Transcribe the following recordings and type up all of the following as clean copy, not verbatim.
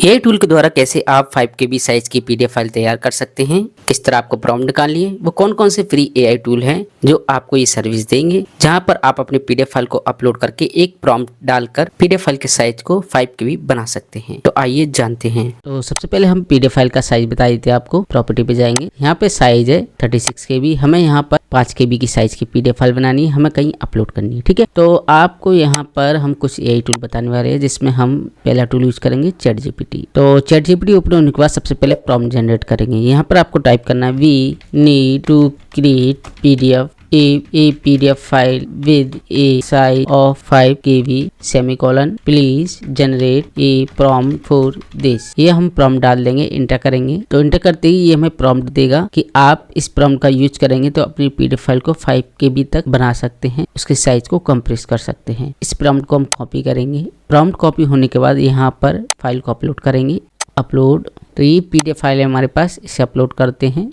AI tool के द्वारा कैसे आप 5 KB साइज की पीडीएफ फाइल तैयार कर सकते हैं। इस तरह आपको प्रॉम्प्ट निकालनी है। वो कौन कौन से फ्री एआई टूल हैं जो आपको ये सर्विस देंगे, जहां पर आप अपने पीडीएफ फाइल को अपलोड करके एक प्रॉम्प्ट डालकर पीडीएफ फाइल के साइज को 5 KB बना सकते हैं। तो आइए जानते हैं। तो सबसे पहले हम पीडीएफ फाइल का साइज बता देते हैं आपको। प्रॉपर्टी पे जाएंगे, यहाँ पे साइज है 36 KB। हमें यहाँ पर 5 KB की साइज की पीडीएफ फाइल बनानी है, हमें कहीं अपलोड करनी है। ठीक है, तो आपको यहाँ पर हम कुछ एआई टूल बताने वाले हैं, जिसमें हम पहला टूल यूज करेंगे ChatGPT। तो ChatGPT ओपन होने के बाद सबसे पहले प्रॉम्प्ट जनरेट करेंगे। यहाँ पर आपको टाइप करना है we need to create PDF a PDF file with a size of 5 KB semicolon please generate a prompt for this. ये हम प्रॉम्प्ट डाल देंगे, इंटर करेंगे। तो इंटर करते ही ये हमें प्रॉम्प्ट देगा कि आप इस प्रॉम्प्ट का यूज करेंगे तो अपनी पीडीएफ फाइल को 5 KB तक बना सकते हैं, उसके साइज को कंप्रेस कर सकते हैं। इस प्रॉम्प्ट को हम कॉपी करेंगे। प्रॉम्प्ट कॉपी होने के बाद यहाँ पर फाइल को अपलोड करेंगे। अपलोड, तो ये पीडीएफ फाइल है हमारे पास, इसे अपलोड करते हैं।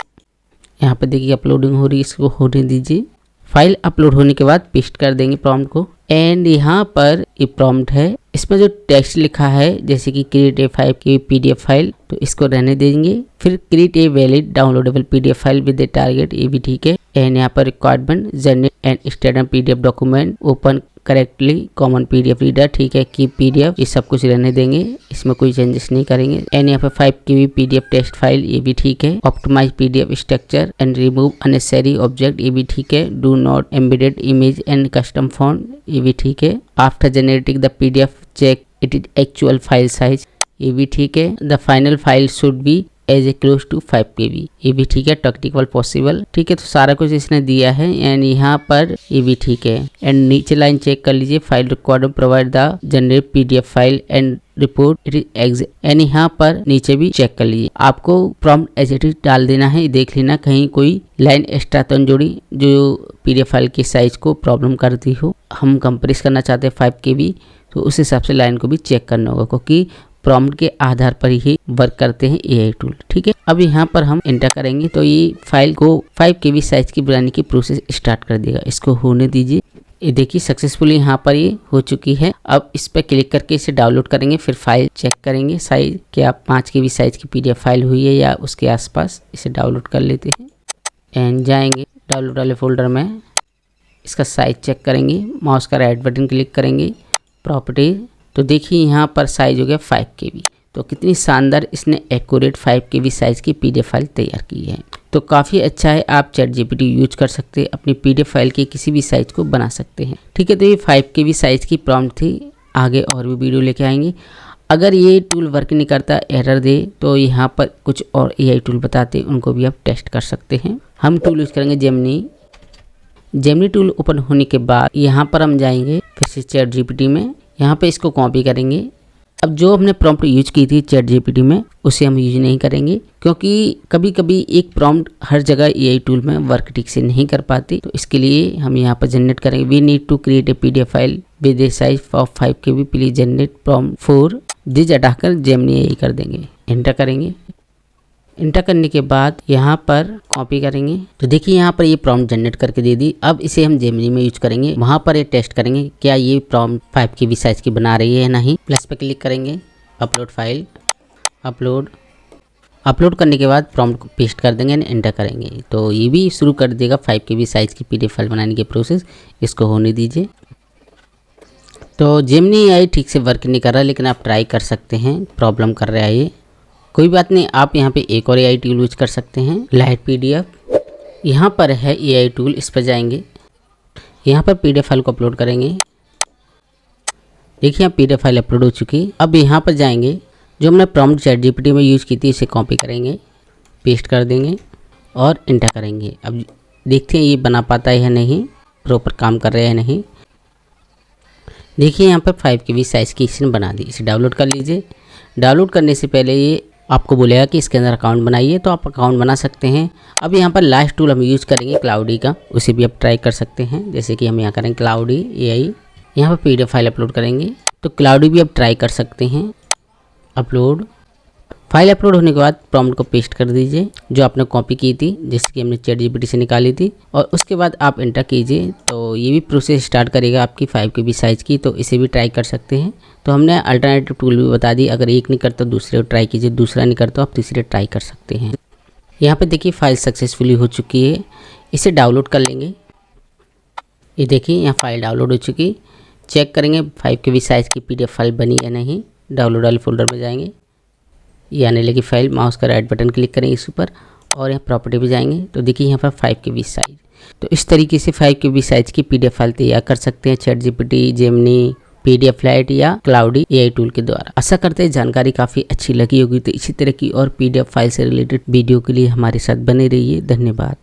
यहाँ पे देखिए अपलोडिंग हो रही है, इसको होने दीजिए। फाइल अपलोड होने के बाद पेस्ट कर देंगे प्रॉम्प्ट को। एंड यहाँ पर ये प्रॉम्प्ट है, इसमें जो टेक्स्ट लिखा है जैसे कि create a 5 KB PDF file, तो इसको रहने देंगे। फिर create a valid downloadable PDF file with A target, ये भी ठीक है। एंड यहाँ पर requirement generate and standard PDF document open correctly common PDF reader, ठीक है। की पीडीएफ, ये सब कुछ रहने देंगे, इसमें कोई चेंजेस नहीं करेंगे। एंड यहाँ पे 5 KB पीडीएफ टेक्स्ट फाइल, ये भी ठीक है। Optimise PDF structure and remove unnecessary object, ये भी ठीक है। Do not embedded image and custom font, ये भी ठीक है। After generating the PDF check it is actual file size, ये भी ठीक है। The final file should be as a close to 5 KB, ये भी ठीक है। टेक्निकल पॉसिबल, ठीक है। तो सारा कुछ इसने दिया है। एंड यहाँ पर ये भी ठीक है। एंड नीचे लाइन चेक कर लीजिए, file required provide the generate PDF file and report it is exit. And यहाँ पर नीचे भी चेक कर लीजिए, आपको प्रॉम्प्ट एज इट इज डाल देना है। देख लेना कहीं कोई लाइन एक्स्ट्रा तो जोड़ी जो पीडीएफ फाइल के साइज को प्रॉब्लम करती हो। हम कंप्रेस करना चाहते हैं 5 KB, तो उस हिसाब से लाइन को भी चेक करना होगा, क्योंकि प्रॉम्प्ट के आधार पर ही वर्क करते हैं एआई टूल, ठीक है। अब यहाँ पर हम एंटर करेंगे तो ये फाइल को 5 KB साइज की बनाने की प्रोसेस स्टार्ट कर देगा। इसको होने दीजिए। ये देखिए सक्सेसफुली यहाँ पर ये हो चुकी है। अब इस पर क्लिक करके इसे डाउनलोड करेंगे, फिर फाइल चेक करेंगे साइज, क्या 5 KB साइज की पीडीएफ फाइल हुई है या उसके आसपास। इसे डाउनलोड कर लेते हैं एंड जाएंगे डाउनलोड वाले फोल्डर में, इसका साइज चेक करेंगे। माउस का राइट बटन क्लिक करेंगे, प्रॉपर्टी, तो देखिए यहाँ पर साइज हो गया 5 KB। तो कितनी शानदार इसने एक्यूरेट 5 KB साइज की पीडीएफ फाइल तैयार की है। तो काफ़ी अच्छा है, आप ChatGPT यूज कर सकते हैं, अपनी पीडीएफ फाइल के किसी भी साइज को बना सकते हैं, ठीक है। तो ये 5 KB साइज की प्रॉम्प्ट थी। आगे और भी वीडियो लेके आएंगे। अगर ये टूल वर्क नहीं करता, एरर दे, तो यहाँ पर कुछ और एआई टूल बताते हैं, उनको भी आप टेस्ट कर सकते हैं। हम टूल यूज करेंगे जेमिनी टूल ओपन होने के बाद यहाँ पर हम जाएंगे फिर से ChatGPT में, यहाँ पे इसको कॉपी करेंगे। अब जो हमने प्रॉम्प्ट यूज की थी ChatGPT में, उसे हम यूज नहीं करेंगे, क्योंकि कभी कभी एक प्रॉम्प्ट हर जगह एआई टूल में वर्क ठीक से नहीं कर पाती। तो इसके लिए हम यहाँ पर जनरेट करेंगे we need to create a PDF file with a size of 5 KB, please generate prompt for this, हटाकर जेमिनी एआई कर देंगे। एंटर करेंगे। इंटर करने के बाद यहाँ पर कॉपी करेंगे, तो देखिए यहाँ पर ये प्रॉम्प्ट जनरेट करके दे दी। अब इसे हम जेमिनी में यूज करेंगे, वहाँ पर ये टेस्ट करेंगे क्या ये प्रॉम्प्ट 5 KB साइज की बना रही है या नहीं। प्लस पे क्लिक करेंगे, अपलोड फाइल, अपलोड करने के बाद प्रॉम्प्ट को पेस्ट कर देंगे, एंटर करेंगे तो ये भी शुरू कर देगा 5 KB साइज की पीडीएफ फाइल बनाने की प्रोसेस। इसको होने दीजिए। तो जेमिनी एआई ठीक से वर्क नहीं कर रहा, लेकिन आप ट्राई कर सकते हैं, प्रॉब्लम कर रहा है ये, कोई बात नहीं। आप यहाँ पे एक और एआई टूल यूज कर सकते हैं, लाइट पीडीएफ। यहाँ पर है एआई टूल, इस पर जाएंगे, यहाँ पर पीडीएफ फाइल को अपलोड करेंगे। देखिए यहाँ पीडीएफ फाइल अपलोड हो चुकी। अब यहाँ पर जाएंगे, जो हमने प्रॉम्प्ट ChatGPT में यूज की थी, इसे कॉपी करेंगे, पेस्ट कर देंगे और इंटर करेंगे। अब देखते हैं ये बना पाता है या नहीं, प्रॉपर काम कर रहा है या नहीं। देखिए यहाँ पर 5 KB साइज की इसने बना दी। इसे डाउनलोड कर लीजिए। डाउनलोड करने से पहले ये आपको बोलेगा कि इसके अंदर अकाउंट बनाइए, तो आप अकाउंट बना सकते हैं। अब यहाँ पर लास्ट टूल हम यूज करेंगे क्लाउडी का, उसे भी आप ट्राई कर सकते हैं। जैसे कि हम यहाँ करेंगे क्लाउडी एआई, यहाँ पर पीडीएफ फाइल अपलोड करेंगे, तो क्लाउडी भी आप ट्राई कर सकते हैं। अपलोड फाइल अपलोड होने के बाद प्रॉम्प्ट को पेस्ट कर दीजिए जो आपने कॉपी की थी, जैसे कि हमने ChatGPT से निकाली थी, और उसके बाद आप एंटर कीजिए। तो ये भी प्रोसेस स्टार्ट करेगा आपकी 5 KB साइज़ की, तो इसे भी ट्राई कर सकते हैं। तो हमने अल्टरनेटिव टूल भी बता दी, अगर एक नहीं करता दूसरे को ट्राई कीजिए, दूसरा नहीं करता आप तीसरे ट्राई कर सकते हैं। यहाँ पे देखिए फाइल सक्सेसफुली हो चुकी है, इसे डाउनलोड कर लेंगे। ये देखिए यहाँ फाइल डाउनलोड हो चुकी, चेक करेंगे 5 KB साइज़ की PDF फाइल बनी या नहीं। डाउनलोड वाले फोल्डर में जाएंगे, ये आने लगी फाइल, माउस का राइट बटन क्लिक करेंगे इस ऊपर और यहाँ प्रॉपर्टी पे जाएंगे तो देखिए यहाँ पर 5 KB साइज़। तो इस तरीके से 5 KB साइज़ की PDF फाइल तैयार कर सकते हैं ChatGPT, जेमिनी, PDF लाइट या क्लाउडी AI टूल के द्वारा। आशा करते हैं जानकारी काफ़ी अच्छी लगी होगी। तो इसी तरह की और PDF फाइल से रिलेटेड वीडियो के लिए हमारे साथ बने रहिए। धन्यवाद।